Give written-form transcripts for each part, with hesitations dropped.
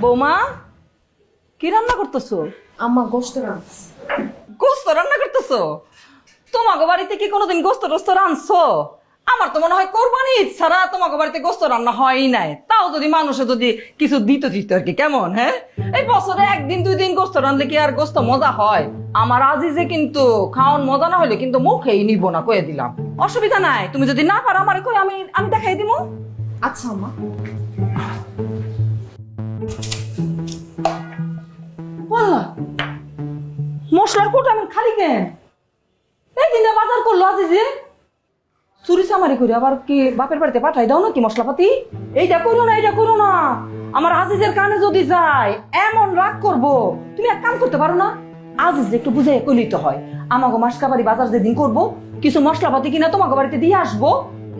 বৌমা কি রান্না করতেছো? আম্মা গোশত রান্না। গোস্ত রান্না করতেছো? তোমাকে বাড়িতে কি কোনোদিন গোস্ত টোস্ত রানছো? আমার তো মনে হয় কোরবানি ঈদ ছাড়া তোমাকে বাড়িতে গোস্ত রান্না হয়ই নাই। তাও যদি মানুষে যদি কিছু দিত আর কি, কেমন? হ্যাঁ, এই বছরে একদিন দুই দিন গোস্ত রানলে কি আর গোস্ত মজা হয়? আমার আজিজে কিন্তু খাওয়ান মজা না হলে কিন্তু মুখেই নিব না, কয়ে দিলাম। অসুবিধা নাই, তুমি যদি না পারো আমার কই, আমি আমি দেখাই দিব। আচ্ছা আম্মা। বললা মশলার কোটা আমি খালি কেন? এই দিনে বাজার করলো আজিজে, চুরি চামারি করে আবার কি বাপের বাড়িতে পাঠাই দাও নাকি মশলাপাতি? এইটা করো না, এইটা করো না। আমার আজিজের কানে যদি যায় এমন রাগ করবো। তুমি এক কাম করতে পারো না, আজিজ একটু বুঝাই কইলেই তো হয়। আমাকে মাসকাবাড়ি বাজার যেদিন করবো কিছু মশলাপাতি কিনা তোমাকে বাড়িতে দিয়ে আসবো।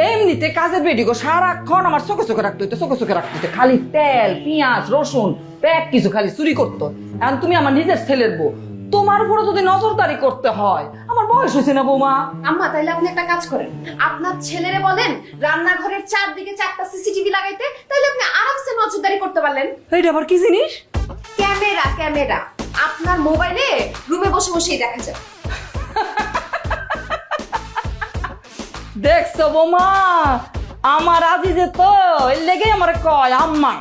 এমনিতে কাজের বেডি গো সারাক্ষণ আমার চোখে চোখে রাখতে হইতো, চোখে চোখে রাখতে হইতো। খালি তেল পেঁয়াজ রসুন প্যাক কিছু খালি চুরি করতো। এখন তুমি আমার নিজের ছেলের বউ, তোমার উপরে যদি নজরদারি করতে হয়, আমার বয়স হয়েছে না বৌমা? আম্মা তাইলে আপনি একটা কাজ করেন, আপনার ছেলেরে বলেন রান্নাঘরের চারদিকে 4টা সিসিটিভি লাগাইতে, তাইলে আপনি আরামসে নজরদারি করতে পারলেন। এইটা আবার কি জিনিস? ক্যামেরা, ক্যামেরা আপনার মোবাইলে রুমে বসে বসেই দেখা যায়। দেখছো বৌমা, আমার আজিজে তো এর লেগে আমার কয় আম্মা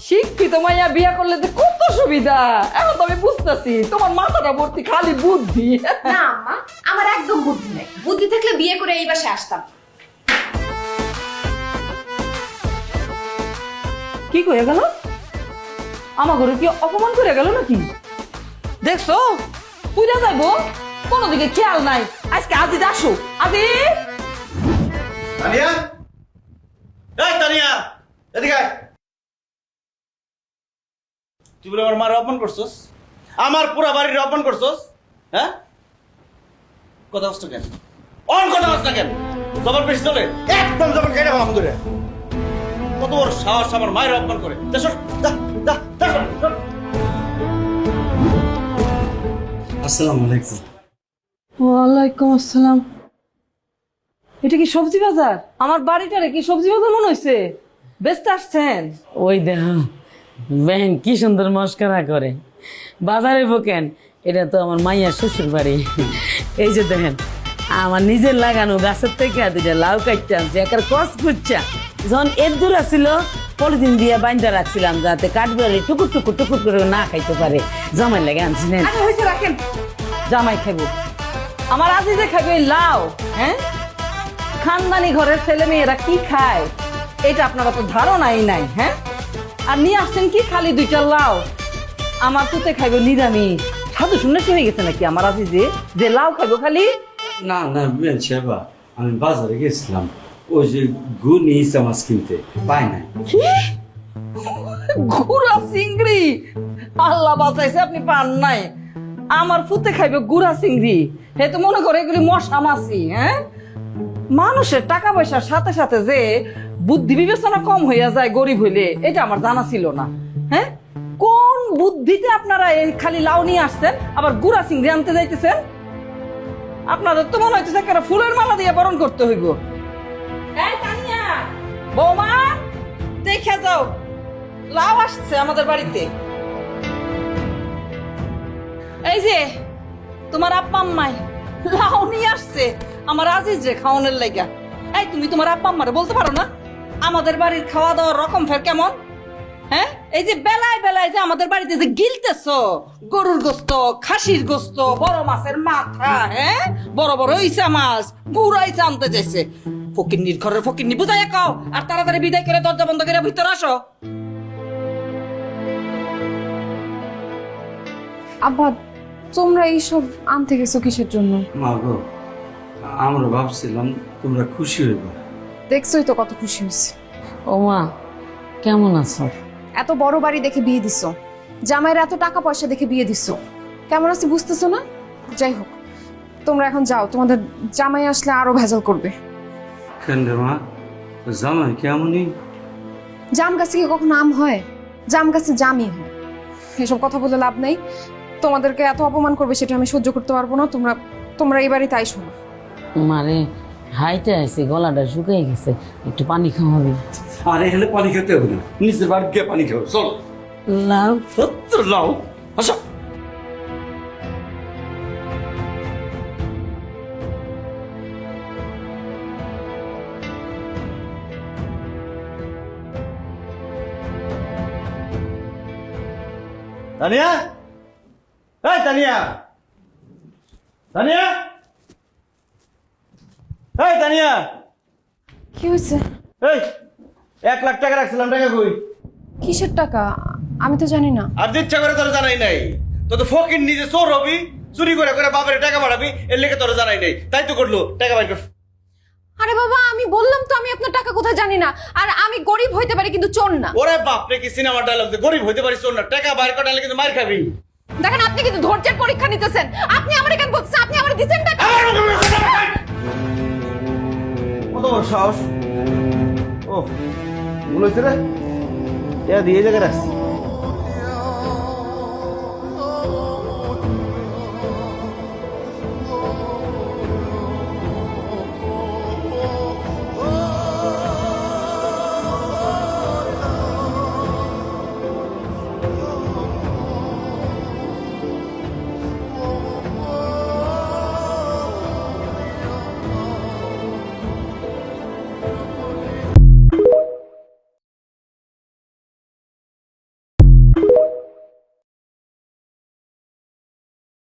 শিক্ষিত মাইয়া বিয়া করলে যে কত সুবিধা। এখন তো আমি বুঝতেছি তোমার মাথাটা ভর্তি খালি বুদ্ধি। না আম্মা, আমার একদম বুদ্ধি নাই। বুদ্ধি থাকলে বিয়ে করে এই বাসায় আসতাম। কি কয়ে গেল? আমার ঘরে কি অপমান করে গেল নাকি? দেখছো পুজা যাইবো, কোনো দিকে খেয়াল নাই। আজকে আজিজ আসো। আজিজ, তানিয়া, এই তানিয়া, এদিকে আয়। তুই বলে আমার মার অপমান করছস, আমার পুরা বাড়ির অপমান করছস। হ্যাঁ, কথা হচ্ছে কেন? কথা হচ্ছে কেন? জবাব বেশি চলে, একদম জবাব কেটে ভাঙ ধরে। কত বড় সাহস আমার মায়ের অপমান করে। আসসালামু আলাইকুম। ওয়ালাইকুম আসসালাম। এটা কি সবজি বাজার? আমার বাড়িটারে কি সবজি বাজার মনে হয়েছে? বেচতে আসছেন? ওই দেখ বেহেন কি সুন্দর মস্করা করে। বাজারে বোকেন, এটা তো আমার মাইয়ার শ্বশুর বাড়ি। এই যে দেখেন আমার নিজের লাগানো গাছের থেকে দুইটা লাউ কাটতে আনছি, একার কস কুচ্চা। যখন এর দূর আসছিল পলিথিন দিয়ে বাইন্দা রাখছিলাম যাতে কাঠবিড়ালি টুকুর টুকুর টুকুর করে না খাইতে পারে। জামাই লাগে আনছি নেন। আচ্ছা হয়েছে, রাখেন। জামাই খাবো, আমার আজিজে খাবে লাউ। হ্যাঁ, খানদানি ঘরের ছেলে মেয়েরা কি খায় এটা আপনার অত ধারণাই নাই। হ্যাঁ, আর নিয়ে আসছেন কি খালি 2টা লাউ। আমার তুতে খাইবো নিরামিষ। সাধু শুনেছি হয়ে গেছে নাকি আমার আজিজে যে লাউ খাইবো খালি? না না বেন সাহেবা, আমি বাজারে গেছিলাম, ওই যে গুনি ইসা মাছ কিনতে পাই নাই। কি গুড়া চিংড়ি? আল্লাহ বাঁচাইছে আপনি পান নাই। আমার ফুতে খাইবে গুড়া চিংড়ি? হে তো মনে করে এগুলি মশা মাছি। হ্যাঁ, মানুষের টাকা পয়সার সাথে সাথে যে বুদ্ধি বিবেচনা কম হইয়া যায় গরিব হইলে, এটা আমার জানা ছিল না। হ্যাঁ, কোন বুদ্ধিতে আপনারা এই খালি লাউ নিয়ে আসছেন আবার গুড়া চিংড়ি আনতে যাইতেছেন? আপনাদের তো মনে হইতেছে একটা ফুলের মালা দিয়ে বরণ করতে হইব। এই তানিয়া, বৌমা দেখে যাও, লাউ আসছে আমাদের বাড়িতে। এই যে তোমার আব্বা আম্মাই লাউ নিয়ে আসছে আমার আজিজ রে খাওয়ানোর লাইগা। এই তুমি তোমার আব্বা আম্মারে বলতে পারো না আমাদের বাড়ির খাওয়া দাওয়ার রকম ফের কেমন? হ্যাঁ, এই যে বেলায় বেলায় যে আমাদের বাড়িতে যে গিলতেছো গরুর গোস্ত, খাসির গোস্ত, বড় মাছের মাথা, হ্যাঁ বড় বড় ইসা মাছ, গুড়াই আনতে চাইছে। ফকিন্নির ঘরের ফকিন্নি বুঝাই কাও, আর তাড়াতাড়ি বিদায় করে দরজা বন্ধ করে ভিতরে আসো। আব্বা তোমরা এইসব আনতে গেছো কিসের জন্য? মা গো, আমরা ভাবছিলাম তোমরা খুশি হইবা। দেখছোই তো কত খুশি হয়েছে। ও মা কেমন আছো? এত বড় বাড়ি দেখে বিয়ে দিছো, জামাইয়ের এত টাকা পয়সা দেখে বিয়ে দিছো, কেমন আছি বুঝতেছো না? যাই হোক তোমরা এখন যাও, তোমাদের জামাই আসলে আরো ভেজাল করবে। কেন রে মা, জামাই কেমনই? জাম গাছে কি কখনো আম হয়? জাম গাছে জামই হয়। এসব কথা বলে লাভ নেই। তোমাদেরকে এত অপমান করবে সেটা আমি সহ্য করতে পারবো না। তোমরা তোমরা এই বাড়িতে আইসো না। মারে হাইটে আছে, গলাটা শুকিয়ে গেছে, একটু পানি খাওয়াবি? আর এখানে পানি খেতে হবে না, নিজের বাড়ি গিয়ে পানি খাও, চল। লাও সত্তর লাও আসো তানিয়া এই তানিয়া তানিয়া এই তানিয়া কি হয়েছে? এই 1 লাখ টাকা রাখছিলাম, টাকা কই? কিসের টাকা? আমি তো জানি না। আর ইচ্ছা করে তোর জানাই নাই, তো তো ফকির নিজে চোর হবি, চুরি করে করে বাপের টাকা বাড়াবি, এর লেগে তোর জানাই নাই, তাই তো করলো, টাকা বাইর কর। আরে বাবা, আমি বললাম তো আমি আপনার টাকা কোথায় জানি না। আর আমি গরিব হইতে পারি কিন্তু চোর না। ওরে বাপ রে, কি সিনেমা ডায়লগ, গরিব হইতে পারিস চোর না, টাকা বাইর করালে কিন্তু মার খাবি। দেখেন, আপনি কিন্তু ধৈর্যের পরীক্ষা নিতেছেন। আপনি আমার কেন বলছেন? আপনি আমার দিচ্ছেন টাকা। কত বড় সাহস! ও ভুল হয়েছে রে, দিয়ে জায়গায় রাখছি।